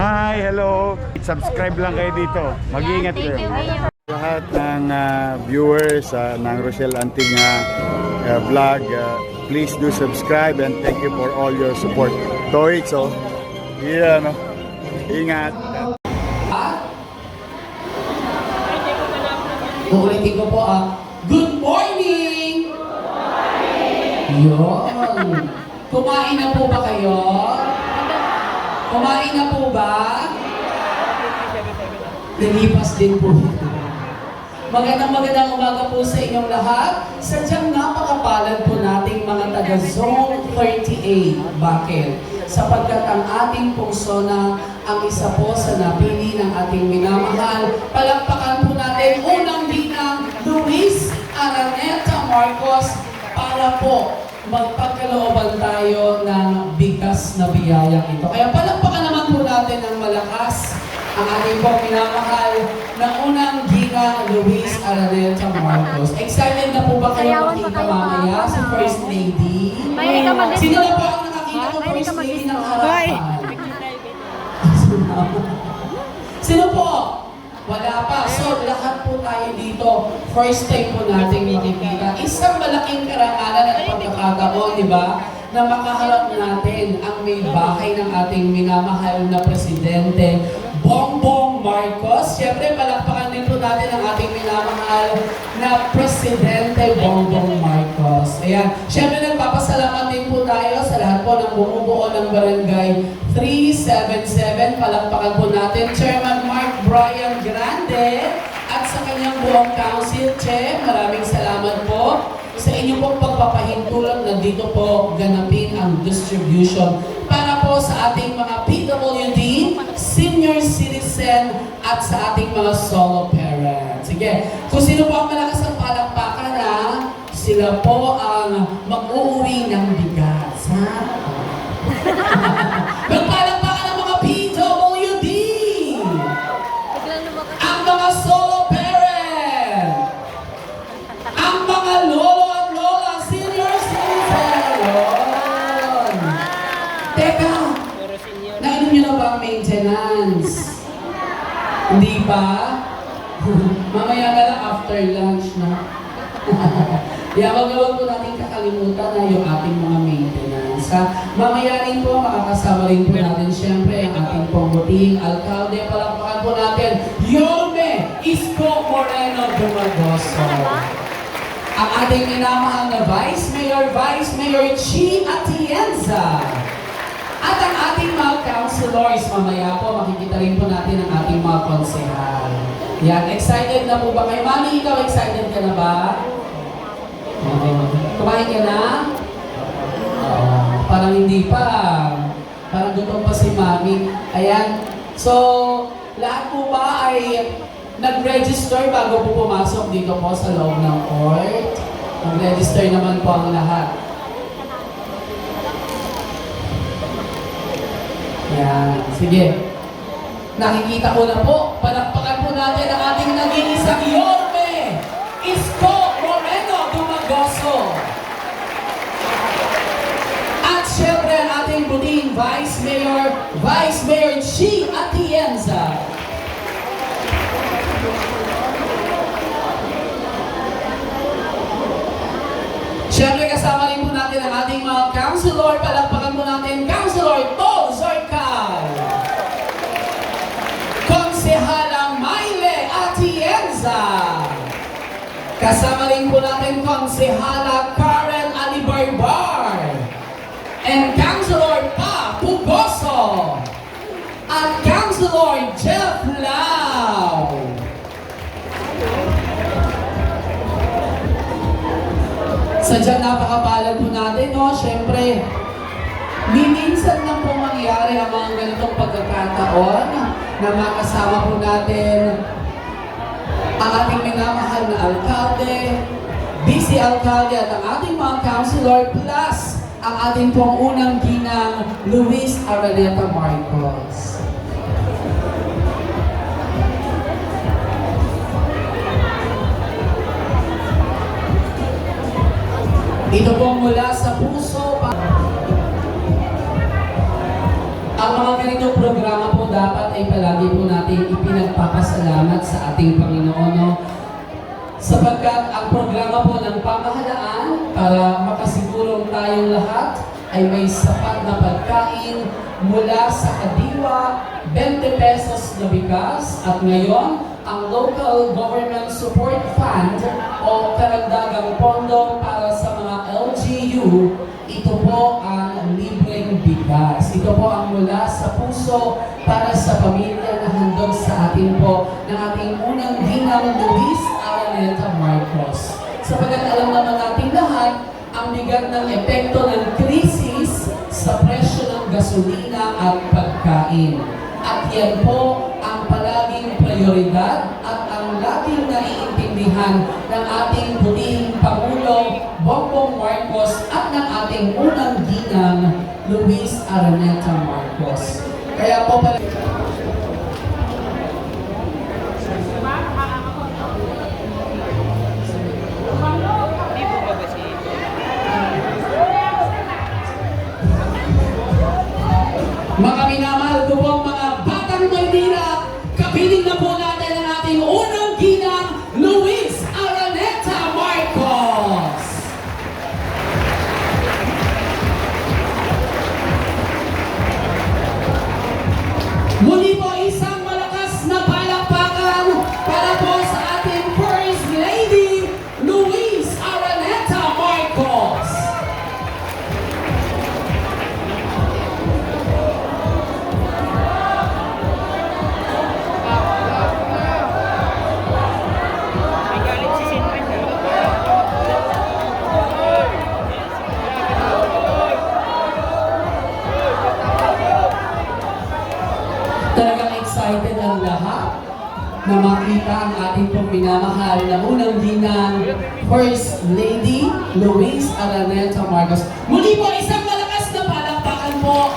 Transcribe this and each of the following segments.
Hi, hello. Subscribe lang kayo dito. Mag-iingat kayo. Lahat ng viewers ng Rochelle Anting vlog, please do subscribe and thank you for all your support. Toits, oh. Yeah, no. Ingat. Uulitin ko po good morning! Yun. Kumain na po ba kayo? Kumain na po ba? Nilipas din po. Magandang umaga po sa inyong lahat. Sadyang napakapalad po nating mga taga Zone 38. Bakit? Sapagkat ang ating pong SONA ang isa po sa napili ng ating minamahal. Palakpakan po natin unang ginang Luis Araneta Marcos para po magpagkalooban tayo ng bigas na biyayang ito. Kaya palakpakan naman po natin ng malakas ang ating pong minamahal na unang ginang Luis Araneta Marcos. Excited na po ba kayo makita mamaya si First Lady? Sino na po ang nakakita ko First Lady ng harapan? Sino po? Wala pa. So, lahat po tayo dito, first time po natin makikita. Isang malaking karangalan at pagkakataon, di ba? Na makaharap natin ang may bahay ng ating minamahal na Presidente, Bongbong Marcos. Siyempre, palakpakan din po natin ang ating minamahal na Presidente Bongbong Marcos. Ayan. Siyempre, nagpapasalamat din po tayo sa lahat po ng bumubuo ng Barangay 377. Palakpakan po natin, Chairman Mark Brian Grande at sa kanyang buong council. Che, maraming salamat po sa inyong pong pagpapahintulang na dito po ganapin ang distribution para po sa ating mga PWD, senior citizen at sa ating mga solo parents. Sige, kung sino po ang malakas ng palakpakan sila po ang mag-uuwi ng bigas. Ha? Magpalakpakan ang mga PWD! Ang mga solo parent! Ang mga lolo at lola, senior citizen! Yun! Teka! Nainom nyo na ba ang maintenance? Hindi pa? Mamaya na lang after lunch na. Kaya wag po natin kakalimutan na yung ating mga maintenance. Mamaya rin po, makakasama rin po natin siyempre ang ating pong buting alkalde. Palakpakan po natin, Yorme Isko Moreno Dumagoso. Ang ating minamahal na Vice Mayor Chi Atienza. At ang ating mga councilors, mamaya po, makikita rin po natin ang ating mga konsehal. Yan, excited na po ba kayo? Mami, ikaw excited ka na ba? Kumain ka na? Parang hindi pa. Parang gutom pa si Mami. Ayan. So, lahat po ba ay nag-register bago po pumasok dito po sa loob ng court? Nag-register naman po ang lahat. Yan. Sige. Nakikita ko na po. Palakpakan po natin ang ating nag-iisang Yorme Isko Moreno Dumagoso. At syempre ang ating buting Vice Mayor Chi Atienza. Syempre kasama rin po natin ang ating mga councilor. Palakpakan po natin Councilor Tol Zorcal. Konsehala Mayle Atienza. Kasama rin po natin Konsehala Karen Alibarbar. And Councilor Pa Pugoso. At Councilor Jeff Lau. Sadyang napakapalad po natin, no? Siyempre, minsan lang po mangyari ang mga ganitong pagkakataon na makasama po natin ang ating minamahal na alkalde, busy alkalde at ang ating mga councilor plus ang ating pong unang ginang Luis Araneta Marcos. Ito po mula sa puso. Ang mga ganitong programa po dapat ay palagi po natin ipinagpapasalamat sa ating Panginoon, no? Sapagkat ang programa po ng pamahalaan para makasigurong tayong lahat ay may sapat na pagkain mula sa kadiwa, 20 pesos na bigas, at ngayon, ang Local Government Support Fund o karagdagang pondo para sa mga LGU, ito po ang libreng bigas. Ito po ang mula sa puso para sa pamilya na handog sa atin po ng ating unang ginang Luis Araneta Marcos. Sapagkat alam naman natin lahat, ang bigat ng epekto ng krisis sa presyo ng gasolina at pagkain. At yan po ang palaging prioridad at ang laging naiintindihan ng ating puting Pangulo Bongbong Marcos at ng ating unang ginang Luis Araneta Marcos. Kaya po pala... Mga minamahal ko po mga Batang Maynila, kapiling na po natin ang ating unang ginang Luis Araneta Marcos. Muli po isang malakas na palakpakan para po sa ating First Lady, Luis Araneta Marcos. Talagang excited ang lahat na makita ang ating pong minamahal na unang ginang First Lady Luis Araneta Marcos. Muli po isang malakas na palakpakan po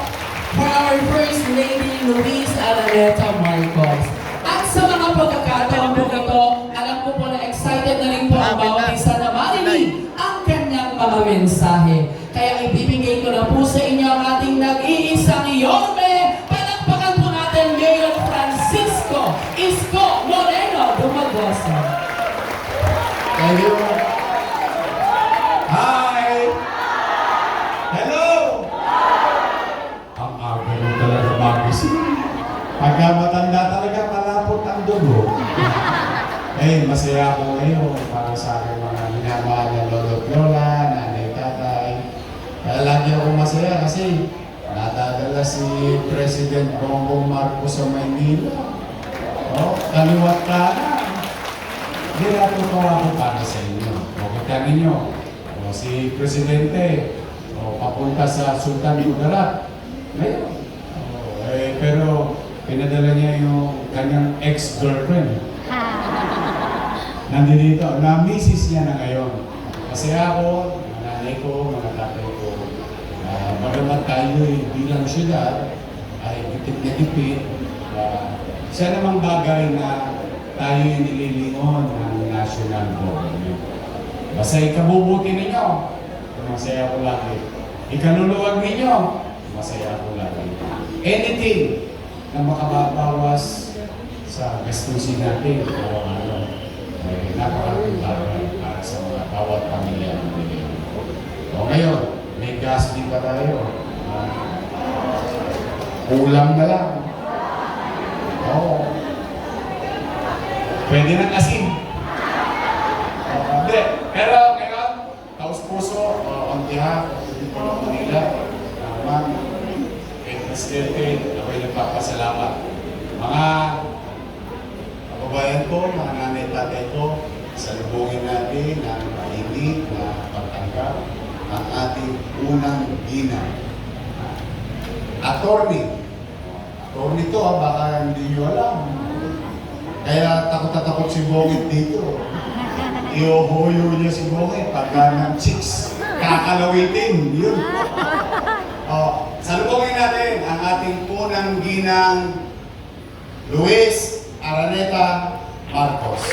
for our First Lady Luis Araneta Marcos. At sa mga pagkakataon po ito, alam ko po na excited na rin po ang bawat isa na marinig ang kanyang mga mensahe. Kaya ibibigay ko na po sa inyo ang ating nag-iisang Yorme. Palakpakan po natin ngayon Francisco Isko Moreno Dumagoso. Thank you. Hi! Hello! Ang aga mo talaga magising. Pagka matanda talaga, malapot ang dugo. Eh, masaya ako ngayon para sa aking mga minamahal na lolo at lola, nanay, tatay. Kaya lagi ako masaya kasi nadadala si President Bongbong Marcos sa Maynila. Oh, kaliwat kanan. Hindi natutuwa ako para sa inyo. O kita ninyo, o si Presidente, o papunta sa Sultan Kudarat. Ngayon. Pero pinadala niya yung kanyang ex-girlfriend. Nandito, na-misis niya na ngayon. Kasi ako, mga nanay ko, mga tatay ko, bagamat tayo bilang syudad, ay tipid na tipid, siya namang bagay na tayo yung nililingon ng national government. Basta ikabubuti ninyo, masaya ako lagi. Ikaluluwag ninyo, masaya ako lagi. Anything na makababawas sa gastusin natin, ay napakalaking bagay para sa mga bawat pamilya ng Pilipino. O ngayon, may gas din pa tayo. Ulam na lang. Oo. Pwede ng asin. Hindi. Pero ngayon, taos puso, on behalf of the people of Manila, ma'am, Presidente, ako'y nagpapasalamat. Mga kababayan ko, mga nanay tatay ko, salubungin natin ang mainit na pagtanggap ang ating unang ginang. Attorney to, baka hindi nyo alam. Kaya takot si Bongit dito. Iuhuyo niya si Bongit pagka ng chicks. Kakalawitin, yun. Salubungin natin ang ating unang ginang Luis Araneta Marcos.